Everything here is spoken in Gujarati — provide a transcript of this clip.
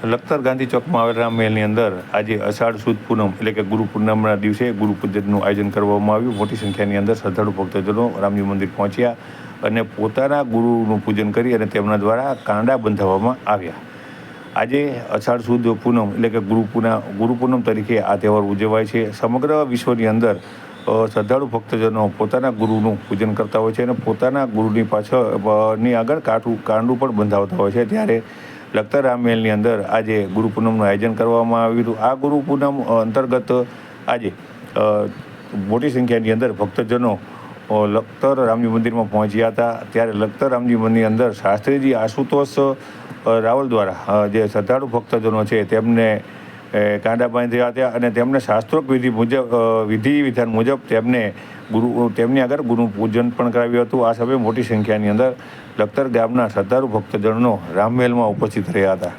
લખતર ગાંધી ચોકમાં આવેલ રામમહેલની અંદર આજે અષાઢ સુદ પૂનમ એટલે કે ગુરુ પૂર્ણિમાના દિવસે ગુરુ પૂજનનું આયોજન કરવામાં આવ્યું। મોટી સંખ્યાની અંદર શ્રદ્ધાળુ ભક્તજનો રામજી મંદિર પહોંચ્યા અને પોતાના ગુરુનું પૂજન કરી અને તેમના દ્વારા કાંડા બંધાવવામાં આવ્યા। આજે અષાઢ સુદ પૂનમ એટલે કે ગુરુ પૂનમ તરીકે આ તહેવાર ઉજવાય છે। સમગ્ર વિશ્વની અંદર શ્રદ્ધાળુ ભક્તજનો પોતાના ગુરુનું પૂજન કરતા હોય છે અને પોતાના ગુરુની પાછળની આગળ કાંડું પણ બંધાવતા હોય છે। ત્યારે લખતર રામમહેલની અંદર આજે ગુરુ પૂનમનું આયોજન કરવામાં આવ્યું હતું। આ ગુરુ પૂનમ અંતર્ગત આજે મોટી સંખ્યાની અંદર ભક્તજનો લખતર રામજી મંદિરમાં પહોંચ્યા હતા। ત્યારે લખતર રામજી મંદિરની અંદર શાસ્ત્રીજી આશુતોષ રાવલ દ્વારા જે શ્રદ્ધાળુ ભક્તજનો છે તેમને કાંડા બાંધ્યા હતા અને તેમને શાસ્ત્રોક્ત વિધિ વિધાન મુજબ તેમની આગળ ગુરુ પૂજન પણ કરાવ્યું હતું। આ સમયે મોટી સંખ્યાની અંદર લખતર ગામના શ્રદ્ધાળુ ભક્તજનો રામમહેલમાં ઉપસ્થિત રહ્યા હતા।